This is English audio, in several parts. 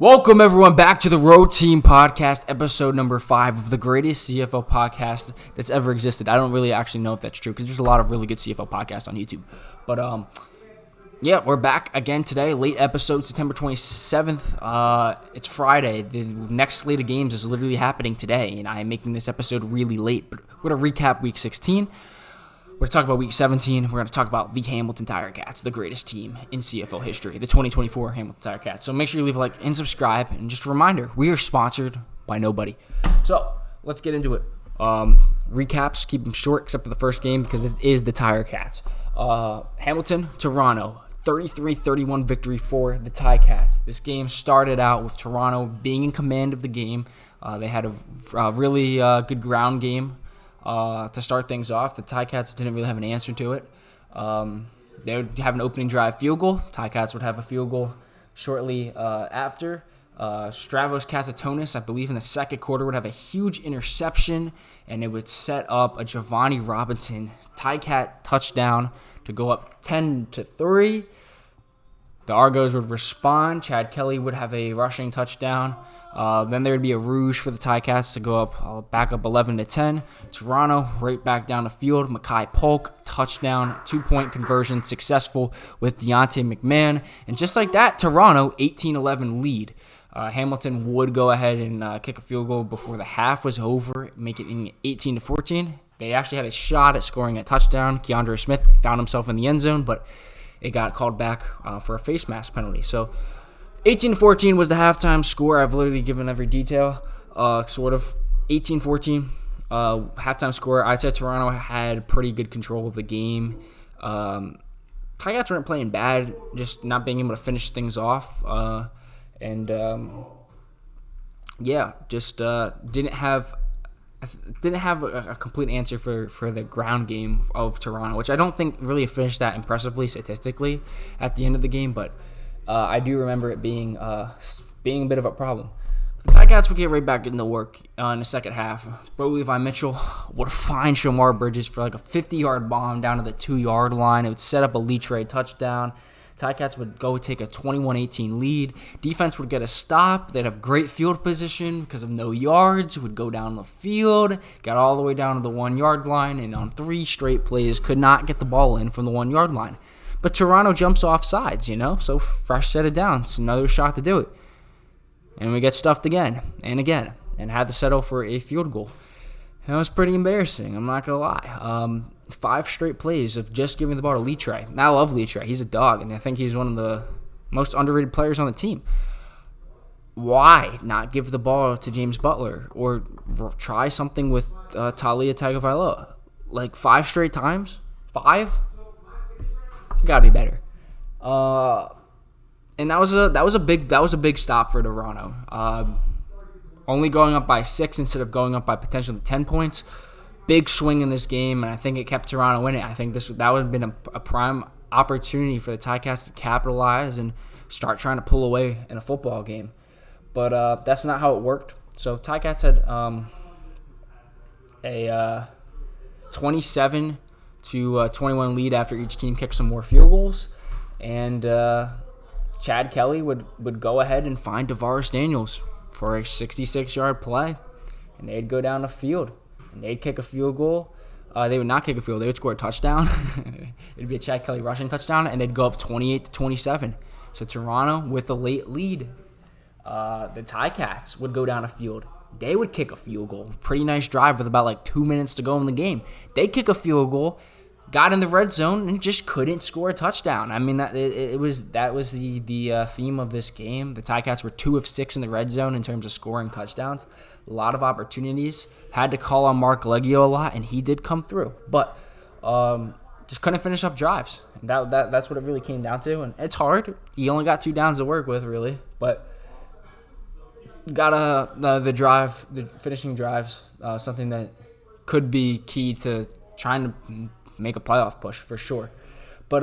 Welcome, everyone, back to the Road Team Podcast, episode number 5 of the greatest CFL podcast that's ever existed. I don't really actually know if that's true because there's a lot of really good CFL podcasts on YouTube. But, yeah, we're back again today. Late episode, September 27th. It's Friday. The next slate of games is literally happening today, and I am making this episode really late. But we're going to recap Week 16. We're going to talk about Week 17. We're going to talk about the Hamilton Tiger Cats, the greatest team in CFL history, the 2024 Hamilton Tiger Cats. So make sure you leave a like and subscribe. And just a reminder, we are sponsored by nobody. So let's get into it. Recaps, keep them short except for the first game because it is the Tiger Cats. Hamilton, Toronto, 33-31 victory for the Tiger Cats. This game started out with Toronto being in command of the game. They had a really good ground game. To start things off, the Ticats didn't really have an answer to it. They would have an opening drive field goal. Ticats would have a field goal shortly after. Stravos Katsatonis, I believe in the second quarter, would have a huge interception, and it would set up a Giovanni Robinson Ticat touchdown to go up 10-3. The Argos would respond. Chad Kelly would have a rushing touchdown. Then there would be a rouge for the Ticats to go up, back up 11-10. Toronto right back down the field. Mackay Polk touchdown, 2-point conversion successful with Deontay McMahon, and just like that, Toronto 18-11 lead. Hamilton would go ahead and kick a field goal before the half was over, make it 18-14. They actually had a shot at scoring a touchdown. Keandre Smith found himself in the end zone, but it got called back for a face mask penalty. So 18-14 was the halftime score. I've literally given every detail, sort of. 18-14, halftime score. I'd say Toronto had pretty good control of the game. Tigers weren't playing bad, just not being able to finish things off. Didn't have a complete answer for the ground game of Toronto, which I don't think really finished that impressively statistically at the end of the game, but I do remember it being a bit of a problem. The Ticats would get right back into work in the second half. Bo Levi Mitchell would find Shamar Bridges for like a 50-yard bomb down to the 2-yard line. It would set up a Leatre touchdown. Ticats would go take a 21-18 lead. Defense would get a stop. They'd have great field position because of no yards. Would go down the field, got all the way down to the 1-yard line, and on 3 straight plays could not get the ball in from the 1-yard line. But Toronto jumps off sides, so fresh set it down. It's another shot to do it. And we get stuffed again and again and had to settle for a field goal. And it was pretty embarrassing, I'm not going to lie. 5 straight plays of just giving the ball to Leatre. And I love Leatre. He's a dog, and I think he's one of the most underrated players on the team. Why not give the ball to James Butler or try something with Talia Tagovailoa? Like 5 straight times? 5? Gotta be better. And that was a big stop for Toronto. Only going up by 6 instead of going up by potentially 10 points. Big swing in this game, and I think it kept Toronto in it. I think that would have been a prime opportunity for the Ticats to capitalize and start trying to pull away in a football game. But that's not how it worked. So Ticats had a 27-21 lead after each team kicked some more field goals, and Chad Kelly would go ahead and find DeVaris Daniels for a 66-yard play, and they'd go down the field, and they'd kick a field goal. They would not kick a field goal. They would score a touchdown. It'd be a Chad Kelly rushing touchdown, and they'd go up 28-27. So Toronto with a late lead. The Ticats would go down a field. They would kick a field goal. Pretty nice drive with about 2 minutes to go in the game. They'd kick a field goal, got in the red zone, and just couldn't score a touchdown. I mean, that was the theme of this game. The Ticats were 2 of 6 in the red zone in terms of scoring touchdowns. A lot of opportunities. Had to call on Mark Leggio a lot, and he did come through. But just couldn't finish up drives. That's what it really came down to. And it's hard. You only got 2 downs to work with, really. But got the finishing drives, something that could be key to trying to make a playoff push for sure. But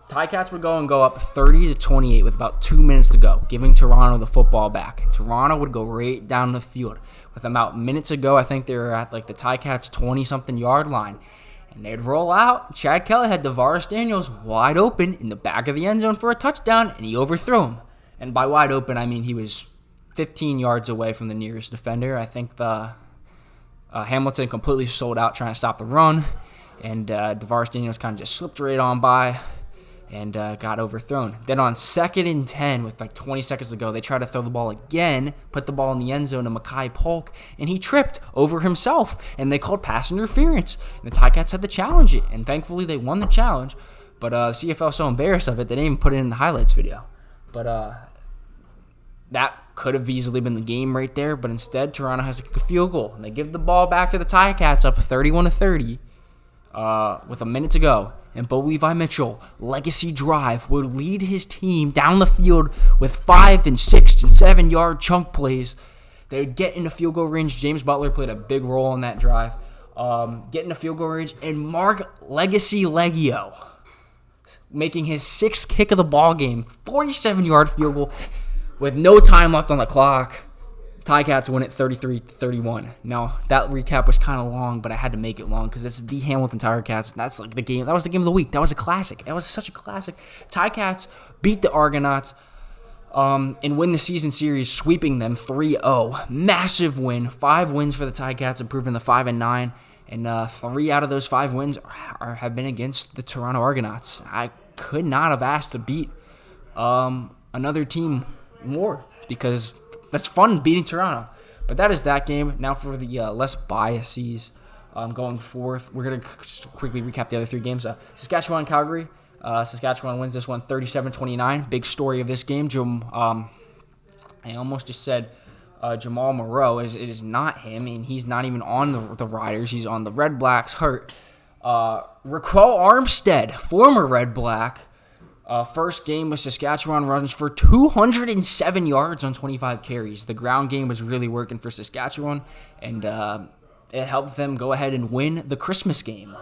Ticats would go up 30-28 with about 2 minutes to go, giving Toronto the football back. And Toronto would go right down the field. With about minutes to go, I think they were at the Ticats 20-something yard line. And they'd roll out. Chad Kelly had DeVaris Daniels wide open in the back of the end zone for a touchdown, and he overthrew him. And by wide open, I mean he was 15 yards away from the nearest defender. I think the Hamilton completely sold out trying to stop the run, and DeVaris Daniels kind of just slipped right on by and got overthrown. Then on 2nd and 10 with like 20 seconds to go, they tried to throw the ball again, put the ball in the end zone to Mekhi Polk, and he tripped over himself, and they called pass interference. And the Ticats had to challenge it, and thankfully they won the challenge. But CFL was so embarrassed of it, they didn't even put it in the highlights video. But that could have easily been the game right there, but instead Toronto has a field goal, and they give the ball back to the Ticats up 31-30 with a minute to go. And Bo Levi Mitchell, legacy drive, would lead his team down the field with 5 and 6 and 7 yard chunk plays. They would get into field goal range. James Butler played a big role in that drive. Get into field goal range, and Mark Legacy Leggio making his 6th kick of the ball game, 47-yard field goal with no time left on the clock. Ticats win it 33-31. Now, that recap was kind of long, but I had to make it long because it's the Hamilton Ticats. That's like the game. That was the game of the week. That was a classic. That was such a classic. Ticats beat the Argonauts and win the season series, sweeping them 3-0. Massive win. 5 wins for the Ticats, improving the 5-9. And 3 out of those 5 wins have been against the Toronto Argonauts. I could not have asked to beat another team more because that's fun beating Toronto. But that is that game. Now for the less biases going forth, we're going to quickly recap the other 3 games. Saskatchewan-Calgary. Saskatchewan wins this one 37-29. Big story of this game. I almost just said Jamal Moreau. It is not him, and he's not even on the Riders. He's on the Red Blacks hurt. Raquel Armstead, former Red Black. First game with Saskatchewan runs for 207 yards on 25 carries. The ground game was really working for Saskatchewan, and it helped them go ahead and win the Christmas game.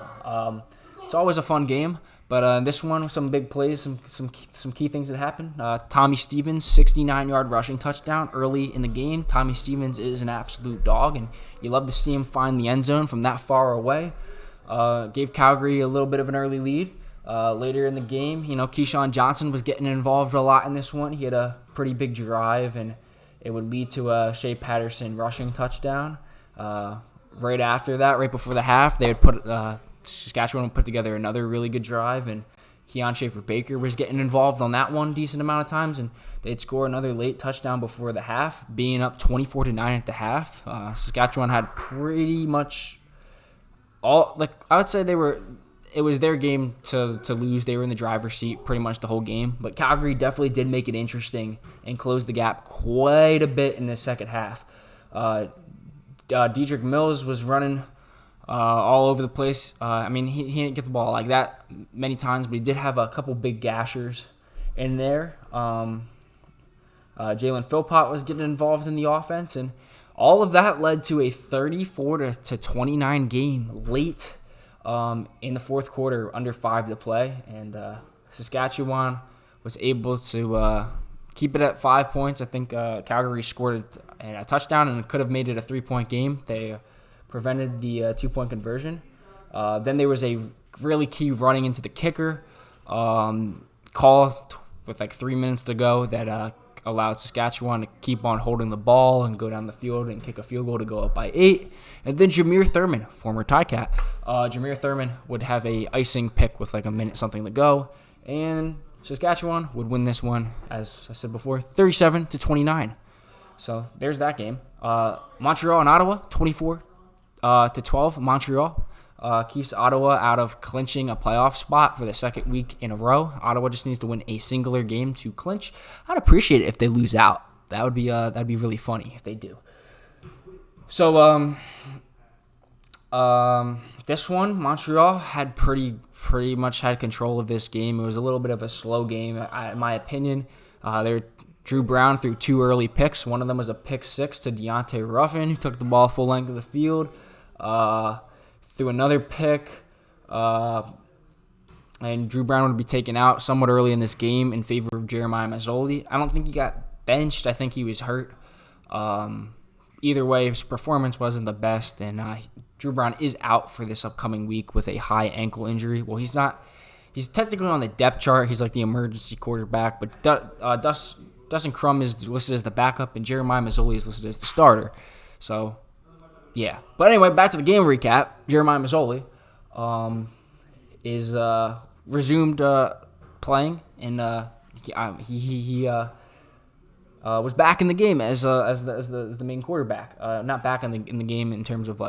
It's always a fun game, but this one, some big plays, some key things that happened. Tommy Stevens, 69-yard rushing touchdown early in the game. Tommy Stevens is an absolute dog, and you love to see him find the end zone from that far away. Gave Calgary a little bit of an early lead. Later in the game, Keyshawn Johnson was getting involved a lot in this one. He had a pretty big drive, and it would lead to a Shea Patterson rushing touchdown. Right after that, right before the half, they would Saskatchewan would put together another really good drive, and Keon Schaefer-Baker was getting involved on that one decent amount of times, and they'd score another late touchdown before the half, being up 24-9 at the half. Saskatchewan had pretty much I would say it was their game to lose. They were in the driver's seat pretty much the whole game. But Calgary definitely did make it interesting and closed the gap quite a bit in the second half. Dedrick Mills was running all over the place. He didn't get the ball like that many times, but he did have a couple big gashers in there. Jalen Philpott was getting involved in the offense, and all of that led to a 34-29 game late in the fourth quarter, under 5 to play, and Saskatchewan was able to keep it at 5 points. I think Calgary scored a touchdown and could have made it a 3-point game. They prevented the 2-point conversion. Then there was a really key running into the kicker call with like 3 minutes to go that allowed Saskatchewan to keep on holding the ball and go down the field and kick a field goal to go up by 8. And then Jameer Thurman, former Ticat, Jameer Thurman would have a icing pick with like a minute something to go, and Saskatchewan would win this one, as I said before, 37-29. So there's that game. Montreal and Ottawa, 24-12. Montreal keeps Ottawa out of clinching a playoff spot for the second week in a row. Ottawa just needs to win a singular game to clinch. I'd appreciate it if they lose out. That'd be really funny if they do. So this one, Montreal had pretty much had control of this game. It was a little bit of a slow game, in my opinion. Drew Brown threw 2 early picks. One of them was a pick 6 to Deontay Ruffin, who took the ball full length of the field. Threw another pick, and Drew Brown would be taken out somewhat early in this game in favor of Jeremiah Mazzoli. I don't think he got benched. I think he was hurt. Either way, his performance wasn't the best, and Drew Brown is out for this upcoming week with a high ankle injury. Well, he's not. He's technically on the depth chart. He's like the emergency quarterback, but Dustin Crum is listed as the backup, and Jeremiah Mazzoli is listed as the starter. So, yeah. But anyway, back to the game recap. Jeremiah Mazzoli is resumed playing, and he was back in the game as the main quarterback. Not back in the game in terms of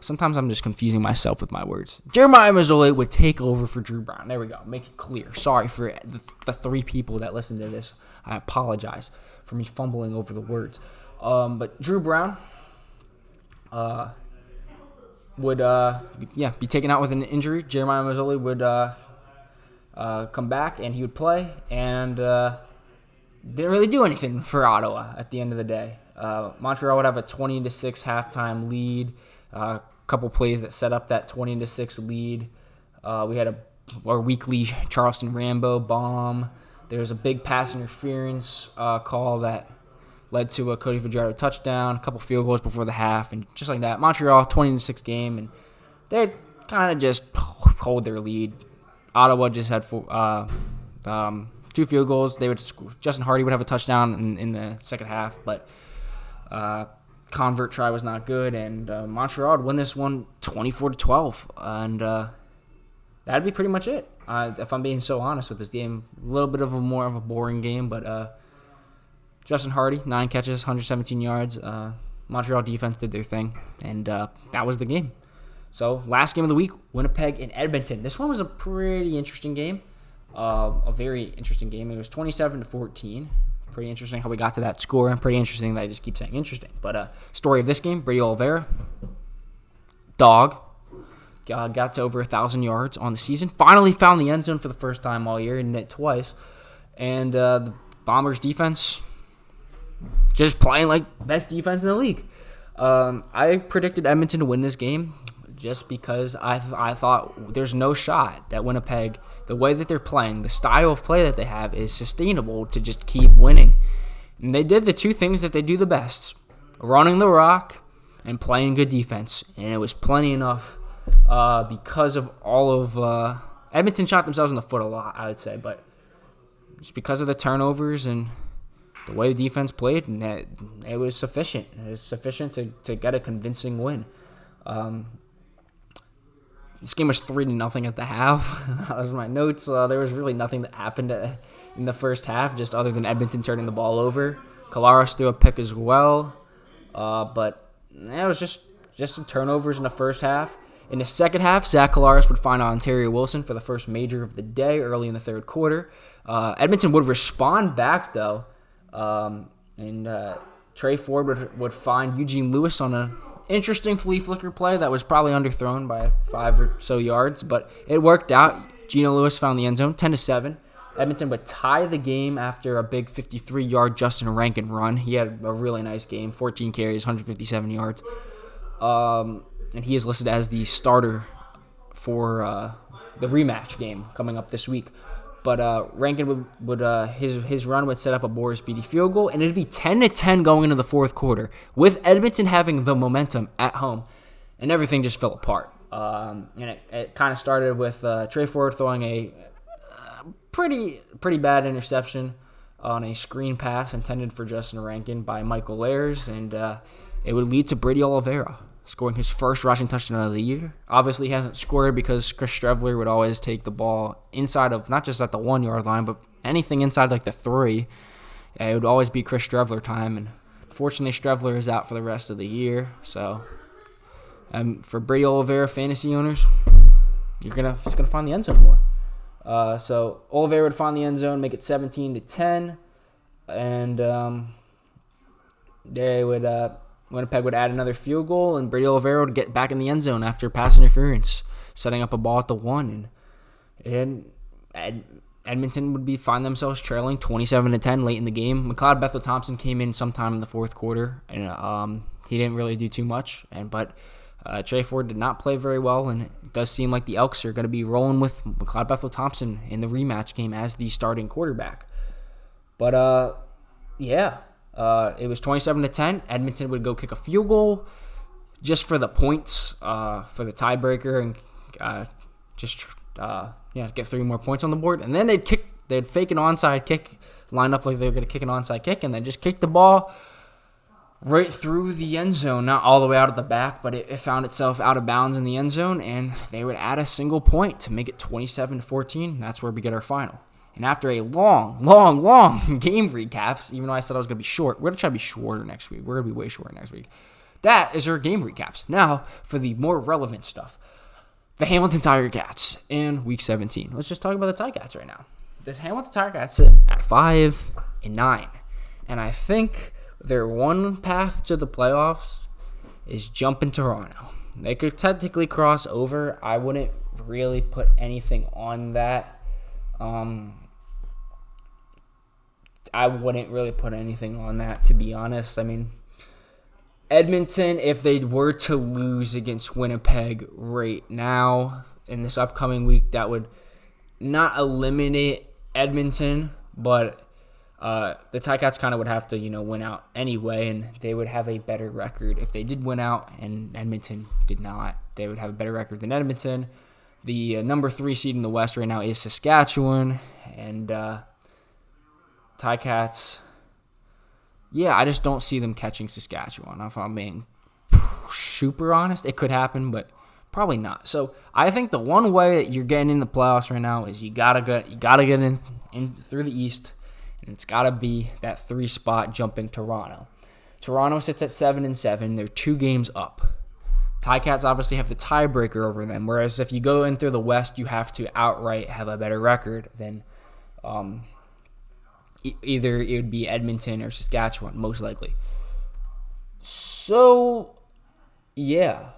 sometimes I'm just confusing myself with my words. Jeremiah Mazzoli would take over for Drew Brown. There we go. Make it clear. Sorry for the 3 people that listen to this. I apologize for me fumbling over the words. But Drew Brown would be taken out with an injury. Jeremiah Mazzoli would come back, and he would play, and didn't really do anything for Ottawa at the end of the day. Montreal would have a 20-6 halftime lead. A couple plays that set up that 20-6 lead. We had our weekly Charleston Rambo bomb. There was a big pass interference call that led to a Cody Fajardo touchdown, a couple field goals before the half, and just like that, Montreal 20-6 game, and they kind of just hold their lead. Ottawa just had 2 field goals. Justin Hardy would have a touchdown in the second half, but convert try was not good, and Montreal would win this one 24-12, and that'd be pretty much it. If I'm being so honest with this game, a little bit of more of a boring game, but Justin Hardy, 9 catches, 117 yards. Montreal defense did their thing, and that was the game. So last game of the week, Winnipeg and Edmonton. This one was a pretty interesting game, a very interesting game. It was 27-14. Pretty interesting how we got to that score, and pretty interesting that I just keep saying interesting. But story of this game, Brady Oliveira, dog, got to over 1,000 yards on the season. Finally found the end zone for the first time all year, and it twice. And the Bombers' defense just playing like best defense in the league. I predicted Edmonton to win this game just because I thought there's no shot that Winnipeg, the way that they're playing, the style of play that they have is sustainable to just keep winning. And they did the 2 things that they do the best, running the rock and playing good defense. And it was plenty enough because of all of Edmonton shot themselves in the foot a lot, I would say. But just because of the turnovers and the way the defense played, and it was sufficient. It was sufficient to get a convincing win. This game was 3-0 at the half. That was my notes. There was really nothing that happened in the first half, just other than Edmonton turning the ball over. Collaros threw a pick as well. But it was just some turnovers in the first half. In the second half, Zach Collaros would find Ontario Wilson for the first major of the day early in the third quarter. Edmonton would respond back, though. And Trey Ford would find Eugene Lewis on an interesting flea flicker play that was probably underthrown by 5 or so yards, but it worked out. Geno Lewis found the end zone, 10-7. Edmonton would tie the game after a big 53-yard Justin Rankin run. He had a really nice game, 14 carries, 157 yards. And he is listed as the starter for the rematch game coming up this week. But Rankin would his run would set up a Boris Beatty field goal, and it'd be 10-10 going into the fourth quarter, with Edmonton having the momentum at home, and everything just fell apart. And it kind of started with Trey Ford throwing a pretty bad interception on a screen pass intended for Justin Rankin by Michael Ayers, and it would lead to Brady Oliveira scoring his first rushing touchdown of the year. Obviously, he hasn't scored because Chris Streveler would always take the ball inside of, not just at the 1 yard line, but anything inside like the 3. It would always be Chris Streveler time, and unfortunately, Streveler is out for the rest of the year. So, for Brady Oliveira fantasy owners, you're just gonna find the end zone more. So Oliveira would find the end zone, make it 17-10, and they would. Winnipeg would add another field goal, and Brady Oliveira would get back in the end zone after pass interference, setting up a ball at the 1. And Edmonton would find themselves trailing 27-10 late in the game. McLeod Bethel-Thompson came in sometime in the fourth quarter, and he didn't really do too much. But Trey Ford did not play very well, and it does seem like the Elks are going to be rolling with McLeod Bethel-Thompson in the rematch game as the starting quarterback. But, yeah. It was 27-10. Edmonton would go kick a field goal just for the points, for the tiebreaker, and get 3 more points on the board. And then they'd They'd fake an onside kick, line up like they were going to kick an onside kick, and then just kick the ball right through the end zone, not all the way out of the back, but it found itself out of bounds in the end zone, and they would add a single point to make it 27-14. That's where we get our final. And after a long game recaps, even though I said I was going to be short, we're going to try to be shorter next week. We're going to be way shorter next week. That is our game recaps. Now, for the more relevant stuff. The Hamilton Tiger Cats in Week 17. Let's just talk about the Ticats right now. This Hamilton Tiger Cats sit at 5-9. And I think their one path to the playoffs is jumping Toronto. They could technically cross over. I wouldn't really put anything on that. I wouldn't really put anything on that, to be honest. I mean, Edmonton, if they were to lose against Winnipeg right now in this upcoming week, that would not eliminate Edmonton, but the Ticats kind of would have to, win out anyway, and they would have a better record. If they did win out and Edmonton did not, they would have a better record than Edmonton. The number 3 seed in the West right now is Saskatchewan, and Ticats, yeah, I just don't see them catching Saskatchewan. If I'm being super honest, it could happen, but probably not. So I think the one way that you're getting in the playoffs right now is you gotta get in through the East, and it's gotta be that 3 spot jumping Toronto. Toronto sits at 7-7. They're 2 games up. Ticats obviously have the tiebreaker over them, whereas if you go in through the West, you have to outright have a better record than either it would be Edmonton or Saskatchewan, most likely. So, yeah,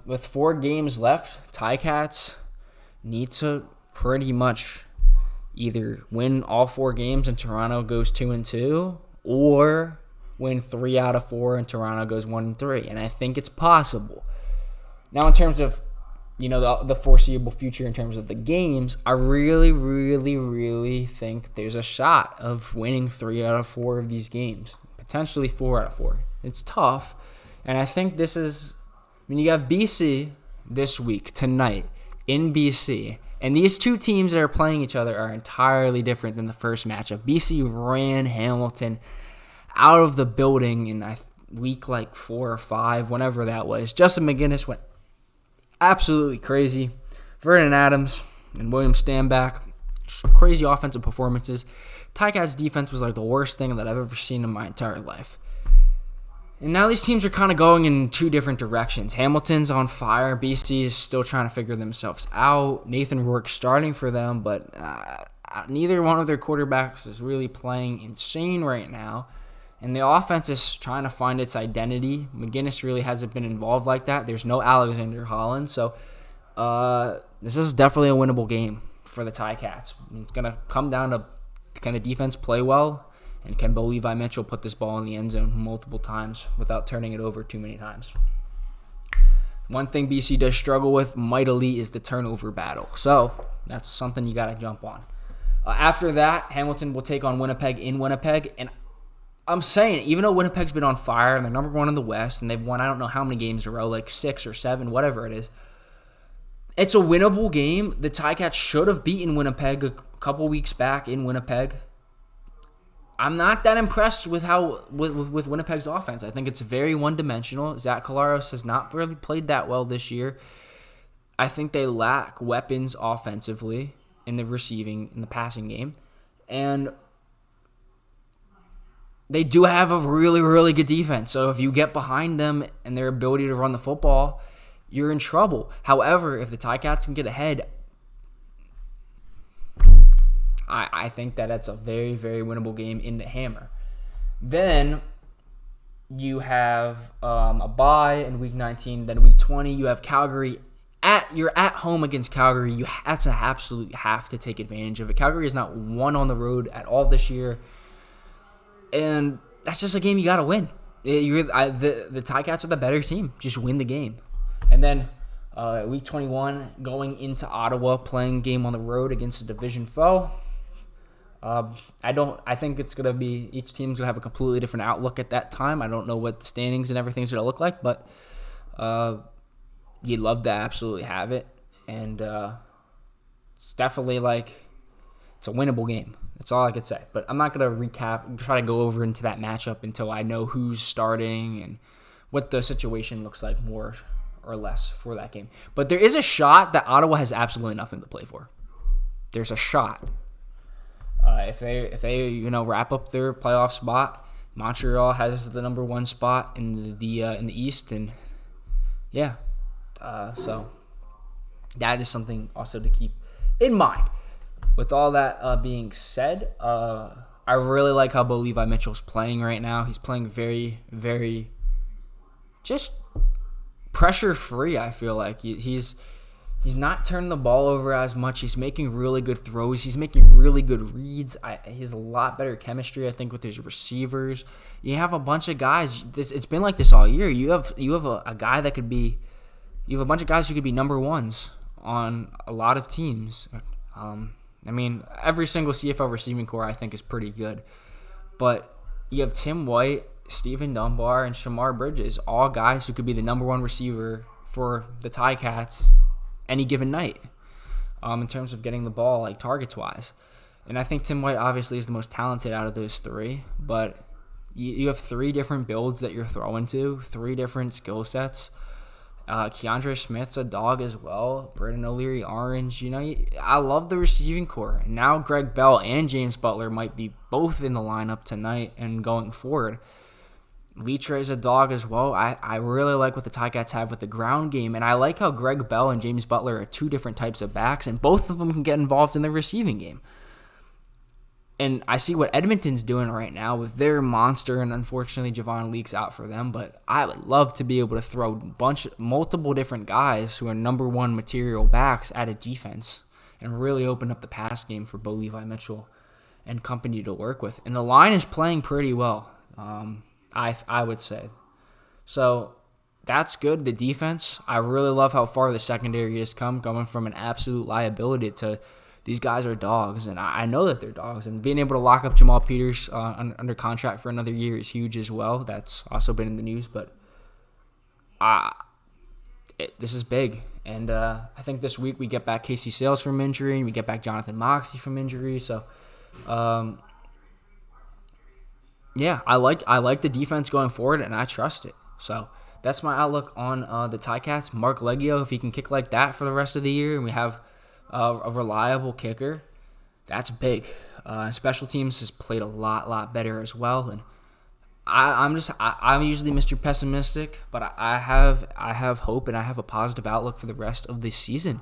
with 4 games left, Ticats need to pretty much either win all 4 games and Toronto goes 2-2, or win 3 out of 4 and Toronto goes 1-3. And I think it's possible. Now, in terms of the foreseeable future in terms of the games, I really, really, really think there's a shot of winning 3 out of 4 of these games, potentially 4 out of 4. It's tough, and I think this is, you have BC this week, tonight, in BC, and these 2 teams that are playing each other are entirely different than the first matchup. BC ran Hamilton out of the building in week 4 or 5, whenever that was. Justin McGinnis went absolutely crazy. Vernon Adams and William Stanback, crazy offensive performances. Ticats' defense was the worst thing that I've ever seen in my entire life. And now these teams are kind of going in 2 different directions. Hamilton's on fire. BC is still trying to figure themselves out. Nathan Rourke's starting for them, but neither one of their quarterbacks is really playing insane right now. And the offense is trying to find its identity. McGinnis really hasn't been involved like that. There's no Alexander Holland. So this is definitely a winnable game for the Ticats. It's going to come down to can the defense play well, and can Bo Levi Mitchell put this ball in the end zone multiple times without turning it over too many times. One thing BC does struggle with mightily is the turnover battle. So that's something you got to jump on. After that, Hamilton will take on Winnipeg in Winnipeg, and I'm saying, even though Winnipeg's been on fire and they're number 1 in the West and they've won I don't know how many games in a row, 6 or 7, whatever it is, it's a winnable game. The Ticats should have beaten Winnipeg a couple weeks back in Winnipeg. I'm not that impressed with with Winnipeg's offense. I think it's very one-dimensional. Zach Collaros has not really played that well this year. I think they lack weapons offensively in the passing game. And they do have a really, really good defense. So if you get behind them and their ability to run the football, you're in trouble. However, if the Ticats can get ahead, I think that's a very, very winnable game in the Hammer. Then you have a bye in Week 19. Then Week 20, you have Calgary. You're at home against Calgary. That's an absolute have to take advantage of it. Calgary has not won on the road at all this year. And that's just a game you got to win. The Ticats are the better team. Just win the game. And then Week 21, going into Ottawa, playing game on the road against a division foe. I think it's going to be, each team's going to have a completely different outlook at that time. I don't know what the standings and everything's going to look like, but you'd love to absolutely have it. And it's definitely It's a winnable game. That's all I could say. But I'm not going to try to go over into that matchup until I know who's starting and what the situation looks like more or less for that game. But there is a shot that Ottawa has absolutely nothing to play for. There's a shot. If they wrap up their playoff spot, Montreal has the number 1 spot in the East, and yeah, so that is something also to keep in mind. With all that being said, I really like how Bo Levi Mitchell's playing right now. He's playing very, very just pressure-free, I feel like. He's not turning the ball over as much. He's making really good throws. He's making really good reads. He has a lot better chemistry, I think, with his receivers. You have a bunch of guys. It's been like this all year. You have a guy that could be – you have a bunch of guys who could be number ones on a lot of teams. Every single CFL receiving core I think is pretty good. But you have Tim White, Stephen Dunbar, and Shamar Bridges, all guys who could be the number 1 receiver for the Ticats any given night in terms of getting the ball, like targets-wise. And I think Tim White obviously is the most talented out of those 3, but you have 3 different builds that you're throwing to, 3 different skill sets. Keandre Smith's a dog as well. Braden O'Leary, Orange. I love the receiving core. And now Greg Bell and James Butler might be both in the lineup tonight and going forward. Leatre is a dog as well. I really like what the Ticats have with the ground game, and I like how Greg Bell and James Butler are 2 different types of backs, and both of them can get involved in the receiving game. And I see what Edmonton's doing right now with their monster, and unfortunately Javon Leake's out for them, but I would love to be able to throw multiple different guys who are number 1 material backs at a defense and really open up the pass game for Bo Levi Mitchell and company to work with. And the line is playing pretty well, I would say. So that's good. The defense, I really love how far the secondary has come, coming from an absolute liability to these guys are dogs, and I know that they're dogs. And being able to lock up Jamal Peters under contract for another year is huge as well. That's also been in the news, but this is big. And I think this week we get back Casey Sales from injury, and we get back Jonathan Moxey from injury. So, yeah, I like the defense going forward, and I trust it. So that's my outlook on the Ticats. Mark Leggio, if he can kick like that for the rest of the year, and we have a reliable kicker, that's big. Special teams has played a lot better as well, and I'm usually Mr. Pessimistic, but I have hope and I have a positive outlook for the rest of this season.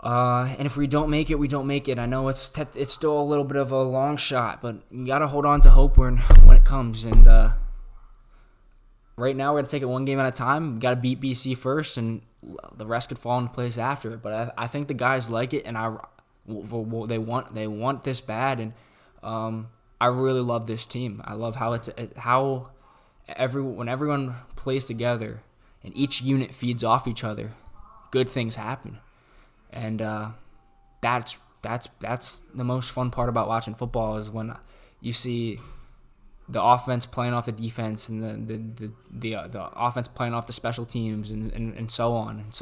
And if we don't make it, we don't make it. I know it's still a little bit of a long shot, but you gotta hold on to hope when it comes. And right now we're gonna take it one game at a time. We gotta beat BC first, and the rest could fall into place after it. But I think the guys like it, and they want this bad, and I really love this team. I love how when everyone plays together and each unit feeds off each other, good things happen. And that's the most fun part about watching football, is when you see the offense playing off the defense, and the offense playing off the special teams, and so on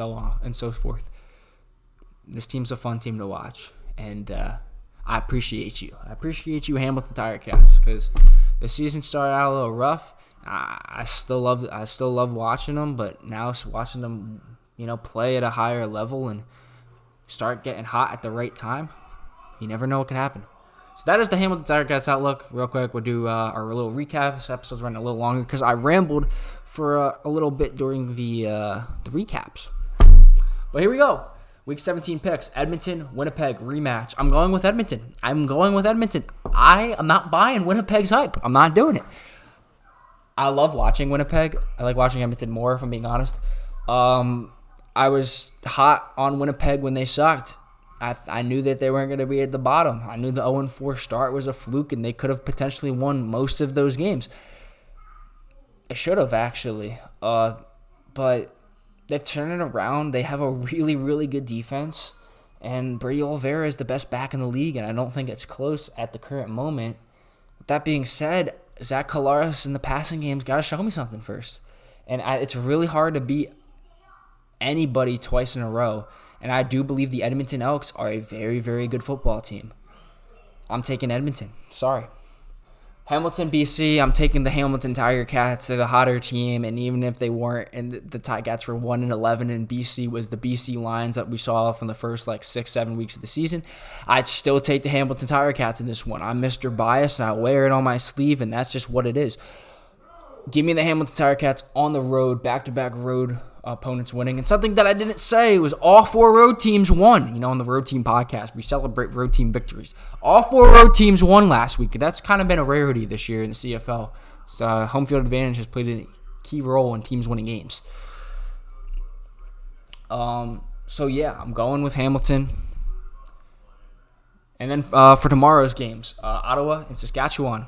and so forth. This team's a fun team to watch, and I appreciate you. I appreciate you, Hamilton Ticats, because the season started out a little rough. I still love watching them, but now watching them, play at a higher level and start getting hot at the right time, you never know what can happen. So that is the Hamilton Ticats outlook. Real quick, we'll do our little recap. This episode's running a little longer because I rambled for a little bit during the recaps. But here we go. Week 17 picks. Edmonton, Winnipeg rematch. I'm going with Edmonton. I am not buying Winnipeg's hype. I'm not doing it. I love watching Winnipeg. I like watching Edmonton more, if I'm being honest. I was hot on Winnipeg when they sucked. I knew that they weren't going to be at the bottom. I knew the 0-4 start was a fluke, and they could have potentially won most of those games. They should have, actually. But they've turned it around. They have a really, really good defense. And Brady Oliveira is the best back in the league, and I don't think it's close at the current moment. With that being said, Zach Collaros in the passing game's got to show me something first. And it's really hard to beat anybody twice in a row. And I do believe the Edmonton Elks are a very, very good football team. I'm taking Edmonton. Sorry. Hamilton, BC, I'm taking the Hamilton Tiger Cats. They're the hotter team, and even if they weren't, and the Tiger Cats were 1-11, and BC was the BC Lions that we saw from the first 6-7 weeks of the season, I'd still take the Hamilton Tiger Cats in this one. I'm Mr. Bias, and I wear it on my sleeve, and that's just what it is. Give me the Hamilton Tiger Cats on the road, back-to-back road opponents winning. And something that I didn't say was all 4 road teams won. On the Road Team podcast, we celebrate road team victories. All 4 road teams won last week. That's kind of been a rarity this year in the CFL. So, home field advantage has played a key role in teams winning games. So, yeah, I'm going with Hamilton. And then for tomorrow's games, Ottawa and Saskatchewan.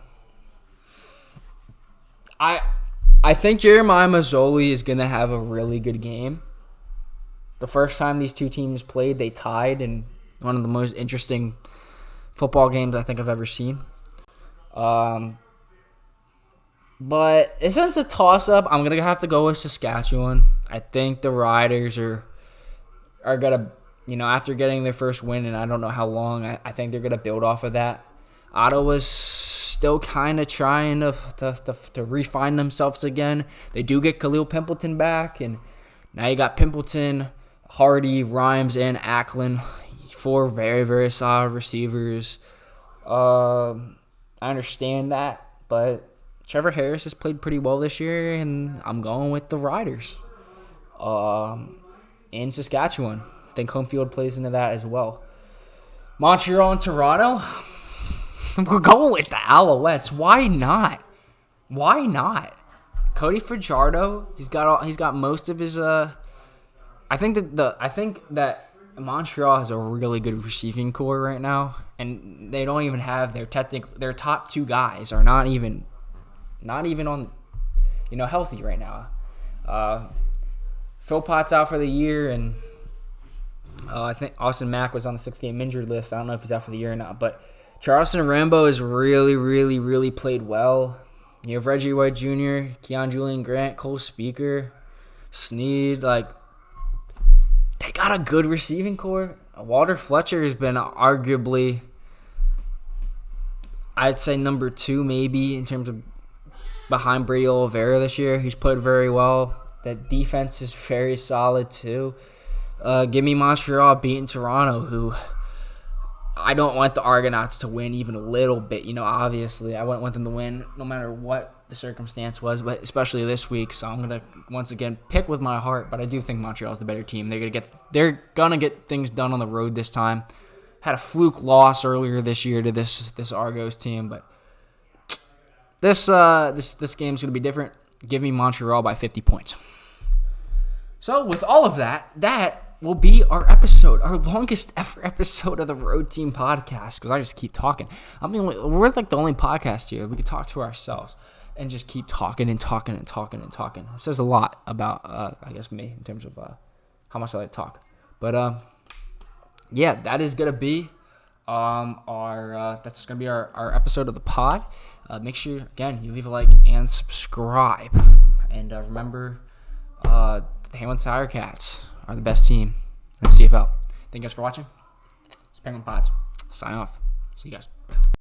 I think Jeremiah Mazzoli is going to have a really good game. The first time these two teams played, they tied in one of the most interesting football games I think I've ever seen. But since it's a toss-up, I'm going to have to go with Saskatchewan. I think the Riders are going to, after getting their first win, and I don't know how long, I think they're going to build off of that. Ottawa's still kind of trying to refine themselves again. They do get Khalil Pimpleton back, and now you got Pimpleton, Hardy, Rhymes, and Ackland. 4 very, very solid receivers. I understand that, but Trevor Harris has played pretty well this year, and I'm going with the Riders in Saskatchewan. I think home field plays into that as well. Montreal and Toronto. We're going with the Alouettes. Why not? Why not? Cody Fajardo, he's got most of his. I think that Montreal has a really good receiving core right now, and they don't even have their top 2 guys are not even on, healthy right now. Phil Potts out for the year, and I think Austin Mack was on the 6-game injured list. I don't know if he's out for the year or not, but Charleston Rambo has really, really, really played well. You have Reggie White Jr., Keon Julian Grant, Cole Speaker, Sneed. They got a good receiving core. Walter Fletcher has been arguably, I'd say, number 2 maybe in terms of behind Brady Oliveira this year. He's played very well. That defense is very solid too. Give me Montreal beating Toronto, who I don't want the Argonauts to win even a little bit. Obviously, I wouldn't want them to win no matter what the circumstance was, but especially this week. So I'm going to, once again, pick with my heart, but I do think Montreal's the better team. They're going to get things done on the road this time. Had a fluke loss earlier this year to this Argos team, but this game's going to be different. Give me Montreal by 50 points. So with all of that will be our episode, our longest ever episode of the Road Team podcast, because I just keep talking. We're like the only podcast here. We can talk to ourselves and just keep talking and talking and talking and talking. It says a lot about, I guess, me in terms of how much I like to talk. But, yeah, that is going to be that's going to be our episode of the pod. Make sure, again, you leave a like and subscribe. And remember, the Hamilton Tiger Cats are the best team in the CFL. Thank you guys for watching. It's Penguin Pods. Sign off. See you guys.